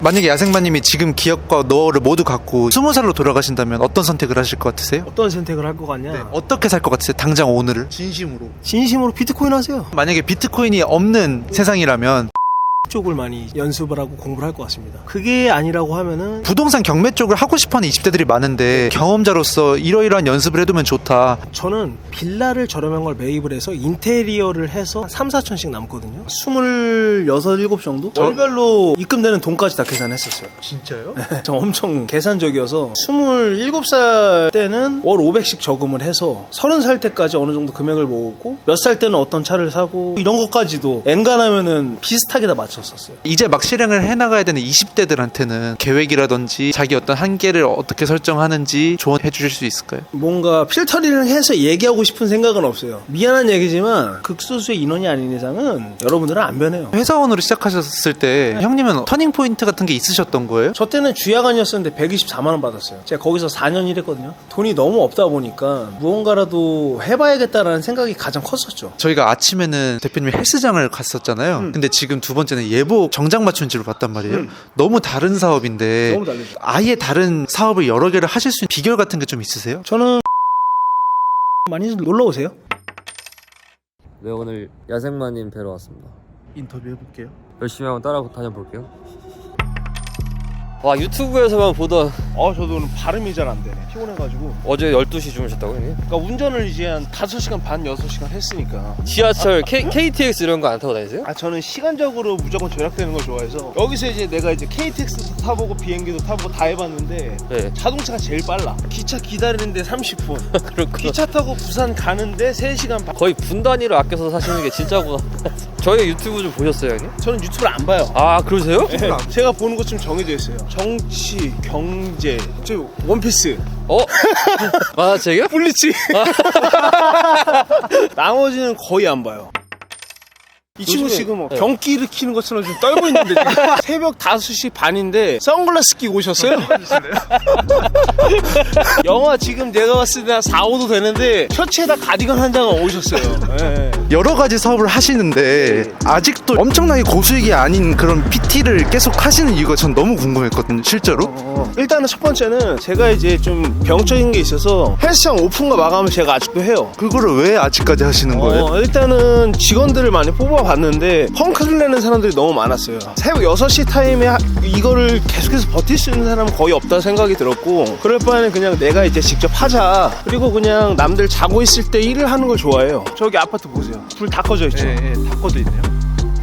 만약에 야생마님이 지금 기억과 노하우를 모두 갖고 20살로 돌아가신다면 어떤 선택을 하실 것 같으세요? 어떤 선택을 할 것 같냐? 네, 어떻게 살 것 같으세요? 당장 오늘을 진심으로. 진심으로 비트코인 하세요. 만약에 비트코인이 없는 세상이라면 쪽을 많이 연습을 하고 공부를 할 것 같습니다. 그게 아니라고 하면은 부동산 경매 쪽을 하고 싶어하는 20대들이 많은데 경험자로서 이러이러한 연습을 해두면 좋다. 저는 빌라를 저렴한 걸 매입을 해서 인테리어를 해서 3, 4천씩 남거든요. 26, 7 정도? 월별로 입금되는 돈까지 다 계산했었어요. 진짜요? 저 엄청 계산적이어서 27살 때는 월 500씩 저금을 해서 30살 때까지 어느 정도 금액을 모으고 몇 살 때는 어떤 차를 사고 이런 것까지도 엔간하면은 비슷하게 다 맞췄었어요. 이제 막 실행을 해나가야 되는 20대들한테는 계획이라든지 자기 어떤 한계를 어떻게 설정하는지 조언해 주실 수 있을까요? 뭔가 필터링을 해서 얘기하고 싶은 생각은 없어요. 미안한 얘기지만 극소수의 인원이 아닌 이상은 여러분들은 안 변해요. 회사원으로 시작하셨을 때 형님은 터닝 포인트 같은 게 있으셨던 거예요? 저 때는 주야간이었었는데 124만 원 받았어요. 제가 거기서 4년 일했거든요. 돈이 너무 없다 보니까 무언가라도 해봐야겠다라는 생각이 가장 컸었죠. 저희가 아침에는 대표님이 헬스장을 갔었잖아요. 근데 지금 두 번째는 예복 정장 맞춤집을 봤단 말이에요. 너무 다른 사업인데 너무 다르죠. 아예 다른 사업을 여러 개를 하실 수 있는 비결 같은 게 좀 있으세요? 저는 많이 놀러 오세요. 네, 오늘 야생마님 뵈러 왔습니다. 인터뷰 해볼게요. 열심히 한번 따라 다녀볼게요. 와, 유튜브에서만 보던 저도 오늘 발음이 잘 안 되네. 피곤해가지고. 어제 12시 주무셨다고 형님? 그러니까 운전을 이제 한 5시간 반, 6시간 했으니까. 지하철, KTX 이런 거 안 타고 다니세요? 저는 시간적으로 무조건 절약되는 걸 좋아해서 여기서 이제 내가 이제 KTX도 타보고 비행기도 타보고 다 해봤는데 네. 자동차가 제일 빨라. 기차 기다리는데 30분. 그렇구나. 기차 타고 부산 가는데 3시간 반. 거의 분 단위로 아껴서 사시는 게 진짜구나. 저희 유튜브 좀 보셨어요 형님? 저는 유튜브를 안 봐요. 아, 그러세요? 네, 제가 보는 것 좀 정해져 있어요. 정치, 경제, 저 원피스, 만화책이요? 블리치. 나머지는 거의 안 봐요. 이 친구 요즘에- 지금 네. 경기 일으키는 것처럼 지금 떨고 있는데 지금 새벽 5시 반인데 선글라스 끼고 오셨어요? 영화 지금 내가 봤을 때 한 4, 5도 되는데 셔츠에다 가디건 한 장을 오셨어요. 네. 여러 가지 사업을 하시는데 아직도 엄청나게 고수익이 아닌 그런 PT를 계속 하시는 이유가 전 너무 궁금했거든요, 실제로. 일단은 첫 번째는 제가 이제 좀 병적인 게 있어서 헬스장 오픈과 마감을 제가 아직도 해요. 그거를 왜 아직까지 하시는 거예요? 일단은 직원들을 많이 뽑아봤는데 펑크를 내는 사람들이 너무 많았어요. 새벽 6시 타임에 이거를 계속해서 버틸 수 있는 사람은 거의 없다 생각이 들었고, 그럴 바에는 그냥 내가 이제 직접 하자. 그리고 그냥 남들 자고 있을 때 일을 하는 걸 좋아해요. 저기 아파트 보세요. 불 다 꺼져 있죠. 다 꺼져 있네요.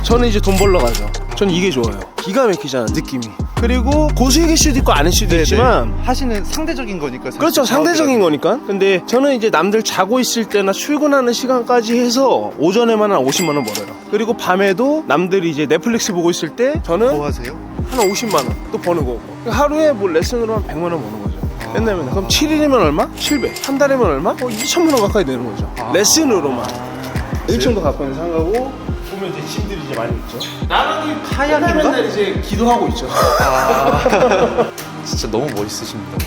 저는 이제 돈 벌러 가죠. 저는 이게 좋아요. 기가 막히잖아, 느낌이. 그리고 고수익일 수도 있고 아닐 수도 있지만 하시는 상대적인 거니까. 사실. 그렇죠, 상대적인 거니까. 근데 저는 이제 남들 자고 있을 때나 출근하는 시간까지 해서 오전에만 한 50만 원 벌어요. 그리고 밤에도 남들이 이제 넷플릭스 보고 있을 때 저는 뭐 하세요? 한 50만 원 또 버는 거고, 하루에 뭐 레슨으로 한 100만 원 버는 거죠. 맨날 그럼 7일이면 얼마? 700. 한 달이면 얼마? 2천만 원 가까이 되는 거죠. 레슨으로만. 1층도 갖고 있는 상가고, 보면 이제 짐들이 이제 많이 있죠. 나는 카약인가? 맨날 이제 기도하고 있죠. 진짜 너무 멋있으십니다.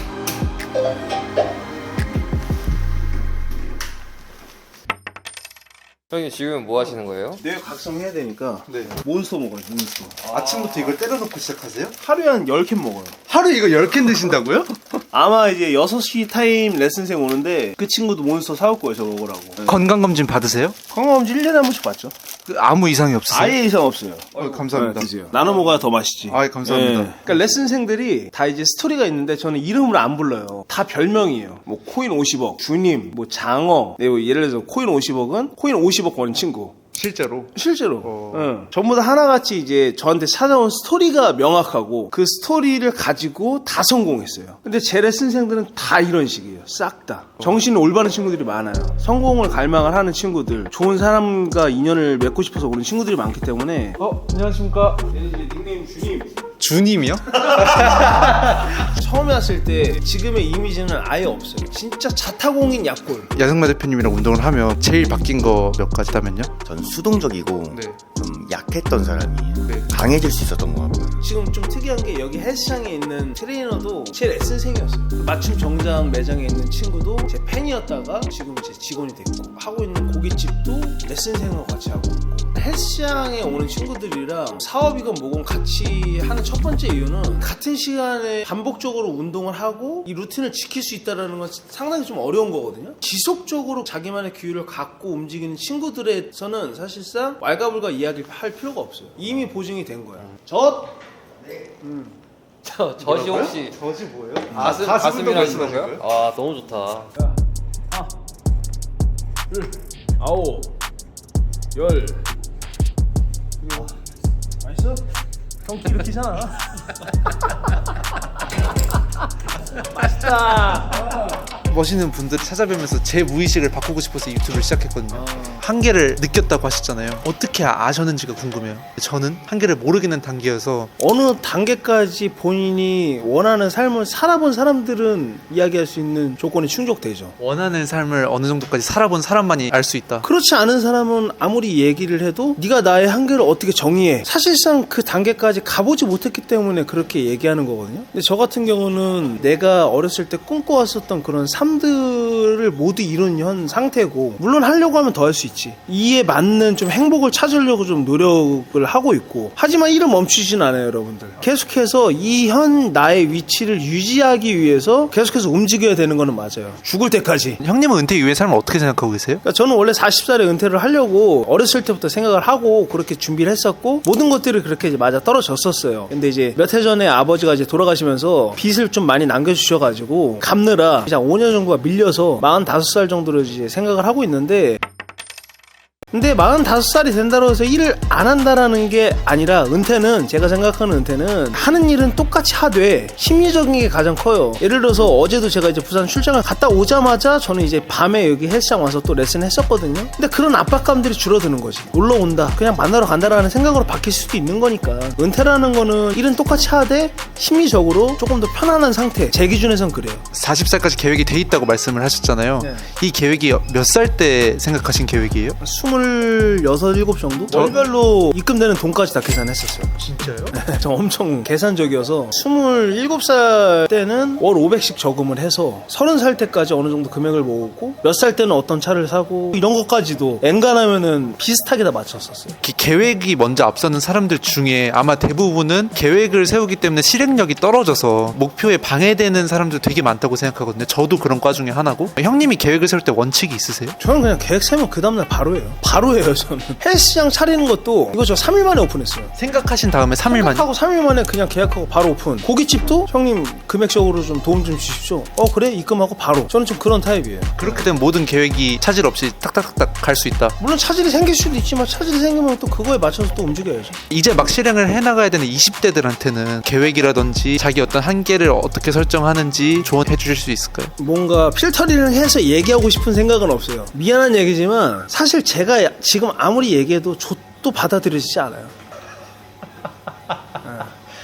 형님 지금 뭐 하시는 거예요? 내일 각성해야 되니까 네. 몬스터 먹어요, 몬스터. 아침부터 이걸 때려놓고 시작하세요? 하루에 한 10캔 먹어요. 하루 이거 10캔 드신다고요? 아마 이제 6시 타임 레슨생 오는데 그 친구도 몬스터 사올 거예요, 저 먹으라고. 네. 건강검진 받으세요? 건강검진 1년에 한 번씩 받죠. 아무 이상이 없으세요? 아예 이상 없어요. 감사합니다. 네, 드세요. 나눠 먹어야 더 맛있지. 감사합니다. 그러니까 레슨생들이 다 이제 스토리가 있는데 저는 이름을 안 불러요. 다 별명이에요. 뭐 코인 50억, 주님, 뭐 장어. 네, 뭐 예를 들어서 코인 50억은 코인 50억 버는 친구. 실제로. 실제로. 응. 전부 다 하나같이 이제 저한테 찾아온 스토리가 명확하고 그 스토리를 가지고 다 성공했어요. 근데 제 레슨생들은 다 이런 식이에요. 싹 다. 정신이 올바른 친구들이 많아요. 성공을 갈망을 하는 친구들, 좋은 사람과 인연을 맺고 싶어서 오는 친구들이 많기 때문에. 안녕하십니까. 얘는 이제 닉네임 주님. 주님이요? 처음에 왔을 때 지금의 이미지는 아예 없어요. 진짜 자타공인 약골. 야생마 대표님이랑 운동을 하면 제일 바뀐 거 몇 가지 있다면요? 전 수동적이고 네. 좀 약했던 사람이 네. 강해질 수 있었던 것 같고요. 지금 좀 특이한 게 여기 헬스장에 있는 트레이너도 제 레슨생이었어요. 맞춤 정장 매장에 있는 친구도 제 팬이었다가 지금 제 직원이 됐고, 하고 있는 고깃집도 레슨생하고 같이 하고 있고. 헬스장에 오는 친구들이랑 사업이건 뭐건 같이 하는 첫 번째 이유는 같은 시간에 반복적으로 운동을 하고 이 루틴을 지킬 수 있다는 건 상당히 좀 어려운 거거든요. 지속적으로 자기만의 규율을 갖고 움직이는 친구들에서는 사실상 왈가불가 이야기를 할 필요가 없어요. 이미 보증이 된 거야. 젖이 혹시 저지 뭐예요? 가슴이랑 있는 거요? 아 너무 좋다. 아홉, 열. 맛있어? 형 기르키잖아. 맛있다. 멋있는 분들을 찾아뵈면서 제 무의식을 바꾸고 싶어서 유튜브를 시작했거든요. 한계를 느꼈다고 하셨잖아요. 어떻게 아셨는지가 궁금해요. 저는 한계를 모르겠는 단계여서. 어느 단계까지 본인이 원하는 삶을 살아본 사람들은 이야기할 수 있는 조건이 충족되죠. 원하는 삶을 어느 정도까지 살아본 사람만이 알 수 있다. 그렇지 않은 사람은 아무리 얘기를 해도 네가 나의 한계를 어떻게 정의해. 사실상 그 단계까지 가보지 못했기 때문에 그렇게 얘기하는 거거든요. 근데 저 같은 경우는 내가 어렸을 때 꿈꿔왔었던 그런 삶들을 모두 이룬 현 상태고, 물론 하려고 하면 더 할 수 있지. 이에 맞는 좀 행복을 찾으려고 좀 노력을 하고 있고, 하지만 이를 멈추진 않아요, 여러분들. 계속해서 이 현 나의 위치를 유지하기 위해서 계속해서 움직여야 되는 거는 맞아요. 죽을 때까지. 형님은 은퇴 이후의 삶을 어떻게 생각하고 계세요? 그러니까 저는 원래 40살에 은퇴를 하려고 어렸을 때부터 생각을 하고 그렇게 준비를 했었고, 모든 것들이 그렇게 이제 맞아 떨어졌었어요. 근데 이제 몇 해 전에 아버지가 이제 돌아가시면서 빚을 좀 많이 남겨주셔가지고 갚느라 그냥 5년 정도가 밀려서 45살 정도로 이제 생각을 하고 있는데, 근데 45살이 된다고 해서 일을 안 한다라는 게 아니라, 은퇴는, 제가 생각하는 은퇴는 하는 일은 똑같이 하되 심리적인 게 가장 커요. 예를 들어서 어제도 제가 이제 부산 출장을 갔다 오자마자 저는 이제 밤에 여기 헬스장 와서 또 레슨 했었거든요. 근데 그런 압박감들이 줄어드는 거지. 놀러 온다, 그냥 만나러 간다라는 생각으로 바뀔 수도 있는 거니까. 은퇴라는 거는 일은 똑같이 하되 심리적으로 조금 더 편안한 상태, 제 기준에선 그래요. 40살까지 계획이 돼 있다고 말씀을 하셨잖아요. 네. 이 계획이 몇 살 때 생각하신 계획이에요? 26, 7 정도? 월별로 입금되는 돈까지 다 계산했었어요. 진짜요? 저 엄청 계산적이어서 27살 때는 월 500씩 저금을 해서 30살 때까지 어느 정도 금액을 모으고, 몇 살 때는 어떤 차를 사고, 이런 것까지도 엔간하면은 비슷하게 다 맞췄었어요. 계획이 먼저 앞서는 사람들 중에 아마 대부분은 계획을 세우기 때문에 실행력이 떨어져서 목표에 방해되는 사람들 되게 많다고 생각하거든요. 저도 그런 과 중에 하나고. 형님이 계획을 세울 때 원칙이 있으세요? 저는 그냥 계획 세면 그 다음날 바로 해요. 바로 해요, 저는. 헬스장 차리는 것도 이거 저 3일 만에 오픈했어요. 생각하신 다음에 3일 만에? 하고 3일 만에 그냥 계약하고 바로 오픈. 고깃집도 형님 금액적으로 좀 도움 좀 주십시오. 그래? 입금하고 바로. 저는 좀 그런 타입이에요. 그렇게 되면 모든 계획이 차질 없이 탁탁탁탁 갈 수 있다. 물론 차질이 생길 수도 있지만, 차질이 생기면 또 그거에 맞춰서 또 움직여야죠. 이제 막 실행을 해나가야 되는 20대들한테는 계획이라든지 자기 어떤 한계를 어떻게 설정하는지 조언해 주실 수 있을까요? 뭔가 필터링을 해서 얘기하고 싶은 생각은 없어요. 미안한 얘기지만 사실 제가 지금 아무리 얘기해도 좆도 받아들여지지 않아요.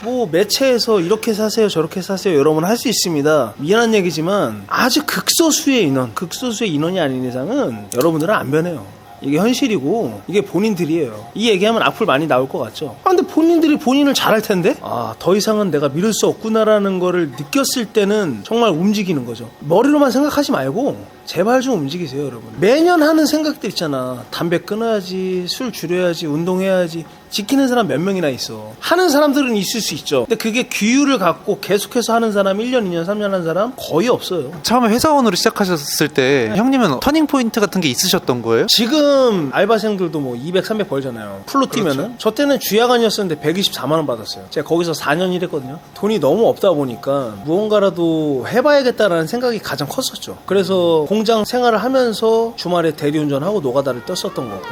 뭐 매체에서 이렇게 사세요 저렇게 사세요 여러분 할 수 있습니다. 미안한 얘기지만 아주 극소수의 인원이 아닌 이상은 여러분들은 안 변해요. 이게 현실이고 이게 본인들이에요. 이 얘기하면 악플 많이 나올 것 같죠. 근데 본인들이 본인을 잘할 텐데, 더 이상은 내가 믿을 수 없구나라는 거를 느꼈을 때는 정말 움직이는 거죠. 머리로만 생각하지 말고 제발 좀 움직이세요, 여러분. 매년 하는 생각들 있잖아. 담배 끊어야지, 술 줄여야지, 운동해야지. 지키는 사람 몇 명이나 있어. 하는 사람들은 있을 수 있죠. 근데 그게 규율을 갖고 계속해서 하는 사람, 1년, 2년, 3년 하는 사람 거의 없어요. 처음에 회사원으로 시작하셨을 때 형님은 터닝 포인트 같은 게 있으셨던 거예요? 지금 알바생들도 뭐 200, 300 벌잖아요. 풀로 뛰면은. 그렇죠. 저 때는 주야간이었었는데 124만 원 받았어요. 제가 거기서 4년 일했거든요. 돈이 너무 없다 보니까 무언가라도 해봐야겠다라는 생각이 가장 컸었죠. 그래서 공장 생활을 하면서 주말에 대리운전하고 노가다를 떴었던 거고.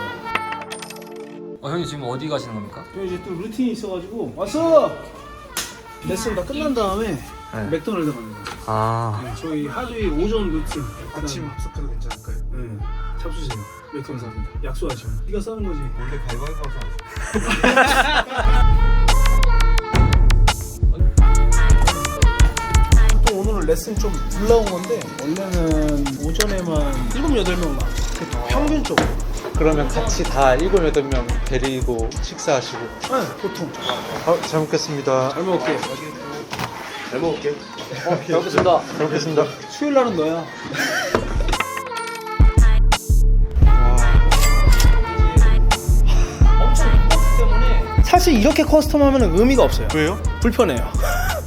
형님 지금 어디 가시는 겁니까? 저 이제 또 루틴이 있어가지고 왔어! 레슨 다 끝난 다음에 맥도날드 갑니다. 네, 저희 하루의 오전 루틴. 아침 합석해도 괜찮을까요? 네. 잡수세요. 네, 감사합니다. 약속하시면. 네가 싸는 거지. 원래 가위바위보 하자. 또 오늘은 레슨 좀 불나온 건데, 원래는 오전에만 7, 8명 와. 평균적으로. 그러면 같이 다 7, 8명 데리고 식사하시고. 네, 보통. 잘 먹겠습니다. 잘 먹을게. 잘 먹을게. 잘 먹겠습니다. 잘 먹겠습니다. 수요일 날은 너야. 사실 이렇게 커스텀하면 의미가 없어요. 왜요? 불편해요.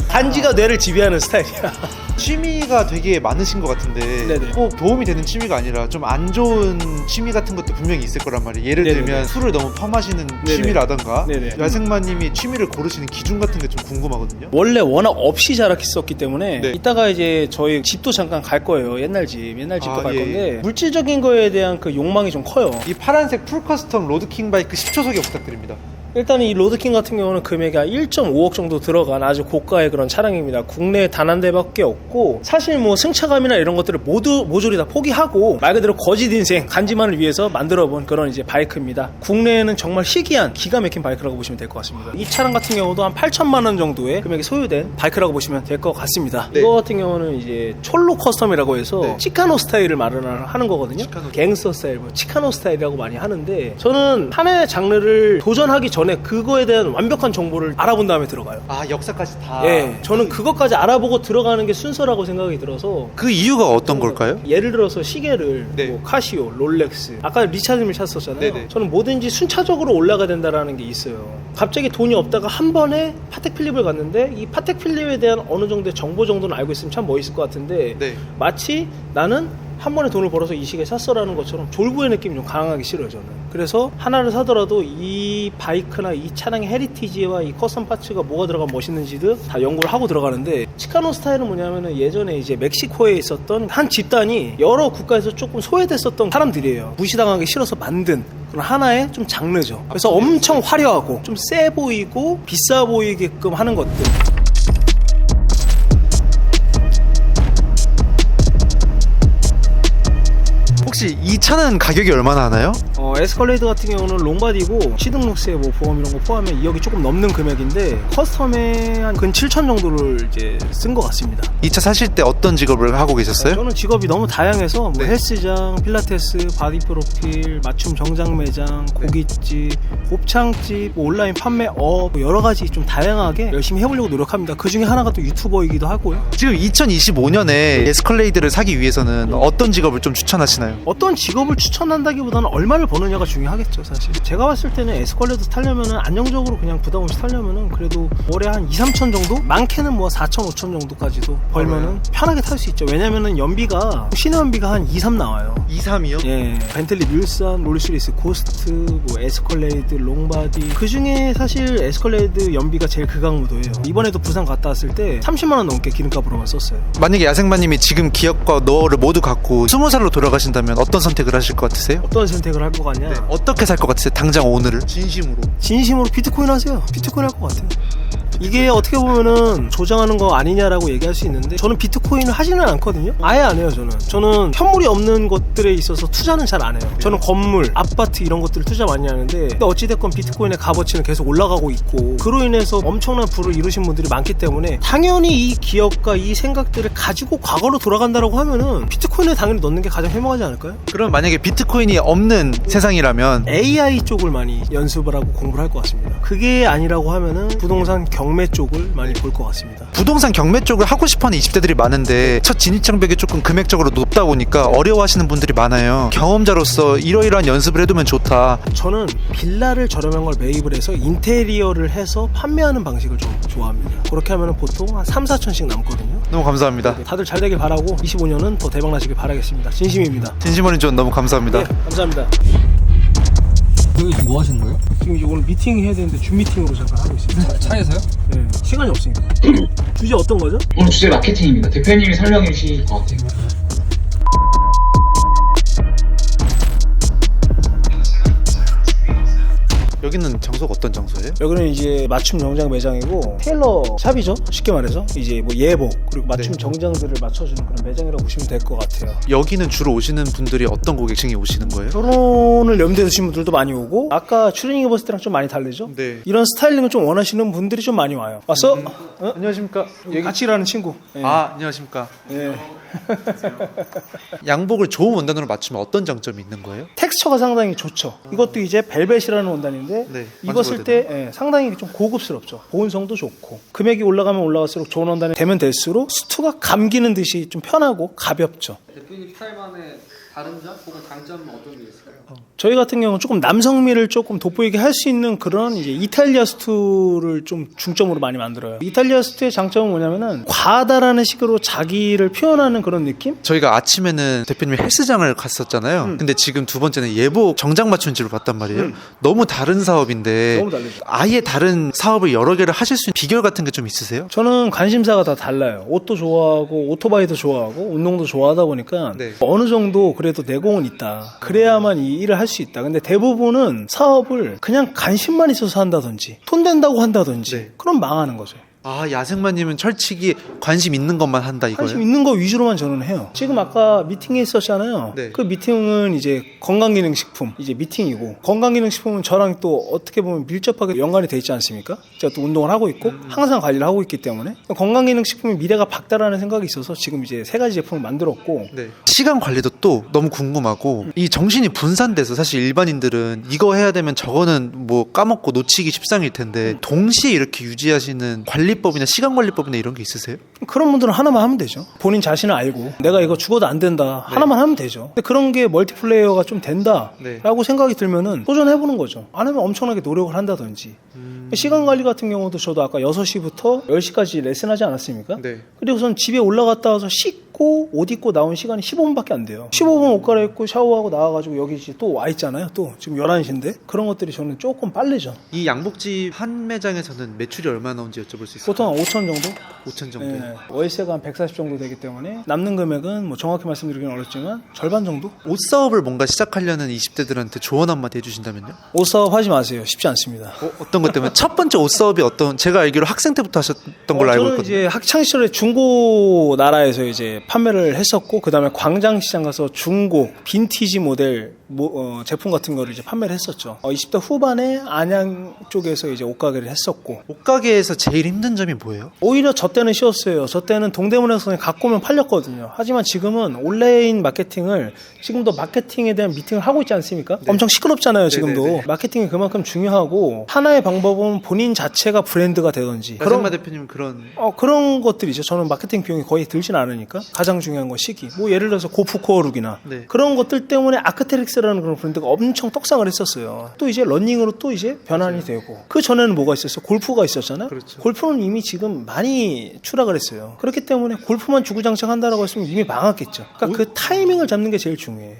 단지가 뇌를 지배하는 스타일이야. 취미가 되게 많으신 것 같은데 네네. 꼭 도움이 되는 취미가 아니라 좀 안 좋은 취미 같은 것도 분명히 있을 거란 말이에요. 예를 네네네. 들면 술을 너무 퍼마시는 취미라던가 네네. 야생마님이 취미를 고르시는 기준 같은 게 좀 궁금하거든요. 원래 워낙 없이 자랐었기 때문에 네. 이따가 이제 저희 집도 잠깐 갈 거예요. 옛날 집도 갈 예, 건데 물질적인 거에 대한 그 욕망이 좀 커요. 이 파란색 풀 커스텀 로드킹 바이크 10초 소개 부탁드립니다. 일단 이 로드킹 같은 경우는 금액이 한 1.5억 정도 들어간 아주 고가의 그런 차량입니다. 국내에 단 한 대밖에 없고 사실 뭐 승차감이나 이런 것들을 모조리 다 포기하고 말 그대로 거짓 인생 간지만을 위해서 만들어본 그런 이제 바이크입니다. 국내에는 정말 희귀한 기가 막힌 바이크라고 보시면 될 것 같습니다. 이 차량 같은 경우도 한 8천만 원 정도의 금액이 소요된 바이크라고 보시면 될 것 같습니다. 네. 이거 같은 경우는 이제 촐로 커스텀이라고 해서 네. 치카노 스타일을 하는 거거든요. 치카노. 갱스터 스타일, 뭐 치카노 스타일이라고 많이 하는데 저는 하나의 장르를 도전하기 전에 그거에 대한 완벽한 정보를 알아본 다음에 들어가요. 역사까지 다. 예, 저는 그것까지 알아보고 들어가는 게 순서라고 생각이 들어서 그 이유가 어떤 걸까요? 예를 들어서 시계를 네. 뭐 카시오, 롤렉스 아까 리차드밀 찾았었잖아요. 네네. 저는 뭐든지 순차적으로 올라가야 된다라는 게 있어요. 갑자기 돈이 없다가 한 번에 파텍 필립을 갔는데 이 파텍 필립에 대한 어느 정도의 정보 정도는 알고 있으면 참 멋있을 것 같은데 네. 마치 나는 한 번에 돈을 벌어서 이 시계 샀어라는 것처럼 졸부의 느낌이 좀 강하게 싫어요 저는. 그래서 하나를 사더라도 이 바이크나 이 차량의 헤리티지와 이 커스텀 파츠가 뭐가 들어가면 멋있는지도 다 연구를 하고 들어가는데 치카노 스타일은 뭐냐면은 예전에 이제 멕시코에 있었던 한 집단이 여러 국가에서 조금 소외됐었던 사람들이에요. 무시당하기 싫어서 만든 그런 하나의 좀 장르죠. 그래서 엄청 화려하고 좀 세 보이고 비싸 보이게끔 하는 것들. 혹시 이 차는 가격이 얼마나 하나요? 에스컬레이드 같은 경우는 롱바디고 시등록세 뭐 보험 이런 거 포함해 2억이 조금 넘는 금액인데 커스텀에 한 근 7천 정도를 이제 쓴 것 같습니다. 이 차 사실 때 어떤 직업을 하고 계셨어요? 저는 직업이 너무 다양해서 뭐 네. 헬스장, 필라테스, 바디 프로필, 맞춤 정장 매장, 고깃집, 곱창집, 뭐 온라인 판매업 뭐 여러 가지 좀 다양하게 열심히 해보려고 노력합니다. 그 중에 하나가 또 유튜버이기도 하고요. 지금 2025년에 에스컬레이드를 사기 위해서는 어떤 직업을 좀 추천하시나요? 어떤 직업을 추천한다기보다는 얼마를 버느냐가 중요하겠죠 사실. 제가 봤을 때는 에스컬레이드 타려면은 안정적으로 그냥 부담 없이 타려면은 그래도 월에 한 2-3천 정도? 많게는 뭐 4천, 5천 정도까지도 벌면은 편하게 탈 수 있죠. 왜냐면은 연비가 시내 연비가 한 2-3 나와요. 2-3이요? 예, 벤틀리 뮬산, 롤스리스 고스트, 뭐 에스컬레이드, 롱바디 그 중에 사실 에스컬레이드 연비가 제일 극악무도예요. 이번에도 부산 갔다 왔을 때 30만 원 넘게 기름값으로만 썼어요. 만약에 야생마님이 지금 기업과 노하우를 모두 갖고 20살로 돌아가신다면 어떤 선택을 하실 것 같으세요? 어떤 선택을 할 것 같냐? 어떻게 살 것 같으세요? 당장 오늘을 진심으로. 진심으로 비트코인 하세요. 비트코인 할 것 같아요. 이게 어떻게 보면은 조장하는 거 아니냐라고 얘기할 수 있는데 저는 비트코인을 하지는 않거든요. 아예 안 해요. 저는 현물이 없는 것들에 있어서 투자는 잘 안 해요. 저는 건물, 아파트 이런 것들을 투자 많이 하는데 근데 어찌됐건 비트코인의 값어치는 계속 올라가고 있고 그로 인해서 엄청난 부를 이루신 분들이 많기 때문에 당연히 이 기업과 이 생각들을 가지고 과거로 돌아간다라고 하면은 비트코인에 당연히 넣는 게 가장 해명하지 않을까요? 그럼 만약에 비트코인이 없는 세상이라면 AI 쪽을 많이 연습을 하고 공부를 할 것 같습니다. 그게 아니라고 하면은 부동산 경매 쪽을 많이 볼 것 같습니다. 부동산 경매 쪽을 하고 싶어하는 20대들이 많은데 첫 진입장벽이 조금 금액적으로 높다 보니까 어려워하시는 분들이 많아요. 경험자로서 이러이러한 연습을 해두면 좋다. 저는 빌라를 저렴한 걸 매입을 해서 인테리어를 해서 판매하는 방식을 좀 좋아합니다. 그렇게 하면 보통 한 3-4천씩 남거든요. 너무 감사합니다. 다들 잘 되길 바라고 25년은 더 대박 나시길 바라겠습니다. 진심입니다. 진심 어린 조언 너무 감사합니다. 네, 감사합니다. 여기 지금 뭐 하시는 거예요? 지금 이제 오늘 미팅 해야 되는데 줌 미팅으로 잠깐 하고 있습니다. 차에서요? 네, 시간이 없으니까. 주제 어떤 거죠? 오늘 주제 마케팅입니다. 대표님이 설명해 주실 것 같아요. 여기는 장소가 어떤 장소예요? 여기는 이제 맞춤 정장 매장이고 테일러 샵이죠. 쉽게 말해서 이제 뭐 예복 그리고 맞춤 네. 정장들을 맞춰주는 그런 매장이라고 보시면 될 것 같아요. 여기는 주로 오시는 분들이 어떤 고객층이 오시는 거예요? 결혼을 염두에 두신 분들도 많이 오고 아까 추리닝 입었을 때랑 좀 많이 다르죠? 네. 이런 스타일링을 좀 원하시는 분들이 좀 많이 와요. 왔어? 어? 안녕하십니까? 같이 일하는 친구. 예. 아, 안녕하십니까? 예. 양복을 좋은 원단으로 맞추면 어떤 장점이 있는 거예요? 텍스처가 상당히 좋죠. 이것도 이제 벨벳이라는 원단인데 네, 입었을 만져봐도 때 상당히 좀 고급스럽죠. 보온성도 좋고 금액이 올라가면 올라갈수록 좋은 원단이 되면 될수록 수트가 감기는 듯이 좀 편하고 가볍죠. 대표님 스타일만의 다른 점 혹은 장점은 어떤 게 있을까요? 저희 같은 경우는 조금 남성미를 조금 돋보이게 할 수 있는 그런 이제 이탈리아 수트를 좀 중점으로 많이 만들어요. 이탈리아 수트의 장점은 뭐냐면은 과하다라는 식으로 자기를 표현하는 그런 느낌? 저희가 아침에는 대표님이 헬스장을 갔었잖아요. 근데 지금 두 번째는 예복 정장 맞추는 집을 봤단 말이에요. 너무 다른 사업인데 너무 다르죠. 아예 다른 사업을 여러 개를 하실 수 있는 비결 같은 게 좀 있으세요? 저는 관심사가 다 달라요. 옷도 좋아하고 오토바이도 좋아하고 운동도 좋아하다 보니까 네. 어느 정도 그래도 내공은 있다. 그래야만 이 일을 할 수 있다. 근데 대부분은 사업을 그냥 관심만 있어서 한다든지 돈 된다고 한다든지 네. 그럼 망하는 거죠. 아, 야생마님은 철칙이 관심 있는 것만 한다 이거예요? 관심 있는 거 위주로만 저는 해요. 지금 아까 미팅에 있었잖아요. 네. 그 미팅은 이제 건강기능식품 이제 미팅이고 건강기능식품은 저랑 또 어떻게 보면 밀접하게 연관이 돼 있지 않습니까? 제가 또 운동을 하고 있고 항상 관리를 하고 있기 때문에 건강기능식품의 미래가 밝다라는 생각이 있어서 지금 이제 3가지 제품을 만들었고 네. 시간 관리도 또 너무 궁금하고 이 정신이 분산돼서 사실 일반인들은 이거 해야 되면 저거는 뭐 까먹고 놓치기 십상일 텐데 동시에 이렇게 유지하시는 관리법이나 시간 관리법이나 이런 게 있으세요? 그런 분들은 하나만 하면 되죠. 본인 자신을 알고 내가 이거 죽어도 안 된다 하나만 하면 되죠. 근데 그런 게 멀티플레이어가 좀 된다라고 생각이 들면은 도전해보는 거죠. 안 하면 엄청나게 노력을 한다든지 시간 관리 같은 경우도 저도 아까 6시부터 10시까지 레슨하지 않았습니까? 네. 그리고선 집에 올라갔다 와서 씻고 옷 입고 나온 시간이 15분밖에 안 돼요. 15분 옷 갈아입고 샤워하고 나와가지고 여기 이제 또 와 있잖아요. 또 지금 11시인데 그런 것들이 저는 조금 빠르죠. 이 양복집 한 매장에서는 매출이 얼마 나오는지 여쭤볼 수 있을까요? 보통 한 5천 정도? 5천 정도. 예, 월세가 한 140 정도 되기 때문에 남는 금액은 뭐 정확히 말씀드리기는 어렵지만 절반 정도? 옷 사업을 뭔가 시작하려는 20대들한테 조언 한마디 해주신다면요? 옷 사업 하지 마세요. 쉽지 않습니다. 어떤 것 때문에? 첫 번째 옷 사업이 어떤, 제가 알기로 학생 때부터 하셨던 걸로 알고 저는 있거든요. 이제 학창 시절에 중고 나라에서 이제 판매를 했었고 그 다음에 광장시장 가서 중고 빈티지 모델 제품 같은 거를 이제 판매를 했었죠. 20대 후반에 안양 쪽에서 이제 옷가게를 했었고 옷가게에서 제일 힘든 점이 뭐예요? 오히려 저 때는 쉬웠어요. 저 때는 동대문에서 그냥 갖고 오면 팔렸거든요. 하지만 지금은 온라인 마케팅을 지금도 마케팅에 대한 미팅을 하고 있지 않습니까? 엄청 시끄럽잖아요. 지금도. 네네네. 마케팅이 그만큼 중요하고 하나의 방법은 본인 자체가 브랜드가 되든지 야생마 대표님은 그런 그런 것들이죠. 저는 마케팅 비용이 거의 들진 않으니까 가장 중요한 건 시기. 뭐 예를 들어서 고프코어룩이나 네. 그런 것들 때문에 아크테릭스라는 그런 브랜드가 엄청 떡상을 했었어요. 또 이제 러닝으로 또 이제 변환이 되고 그 전에는 뭐가 있었어요? 골프가 있었잖아요. 그렇죠. 골프는 이미 지금 많이 추락을 했어요. 그렇기 때문에 골프만 주구장창한다라고 했으면 이미 망했겠죠. 그러니까 그 타이밍을 잡는 게 제일 중요해요.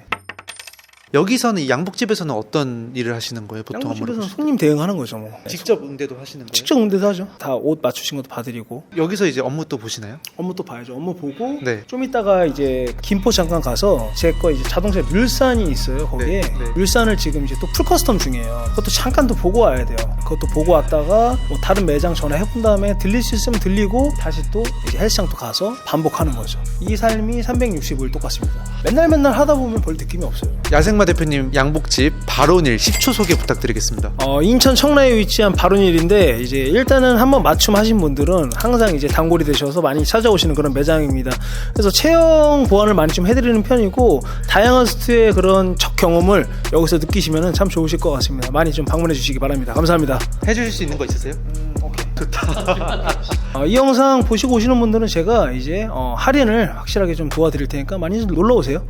여기서는 이 양복집에서는 어떤 일을 하시는 거예요? 보통 양복집에서는 업무를 손님 대응하는 거죠. 뭐. 직접 응대도 하시는 거예요? 직접 응대도 하죠. 다 옷 맞추신 것도 봐드리고 여기서 이제 업무 또 보시나요? 업무 또 봐야죠. 업무 보고 네. 좀 이따가 이제 김포 잠깐 가서 제 거 이제 자동차 뮬산이 있어요. 거기에 네, 네. 뮬산을 지금 이제 또 풀커스텀 중이에요. 그것도 잠깐 또 보고 와야 돼요. 그것도 보고 왔다가 뭐 다른 매장 전화해본 다음에 들릴 수 있으면 들리고 다시 또 이제 헬스장 또 가서 반복하는 거죠. 이 삶이 365일 똑같습니다. 맨날 하다 보면 별 느낌이 없어요. 야생마 대표님 양복집 바론일 10초 소개 부탁드리겠습니다. 인천 청라에 위치한 바론일인데 이제 일단은 한번 맞춤하신 분들은 항상 이제 단골이 되셔서 많이 찾아오시는 그런 매장입니다. 그래서 체형 보완을 많이 좀 해드리는 편이고 다양한 수트의 그런 첫 경험을 여기서 느끼시면 참 좋으실 것 같습니다. 많이 좀 방문해 주시기 바랍니다. 감사합니다. 해주실 수 있는 거 있으세요? 오케이. 좋다. 이 영상 보시고 오시는 분들은 제가 이제 할인을 확실하게 좀 도와드릴 테니까 많이 놀러 오세요.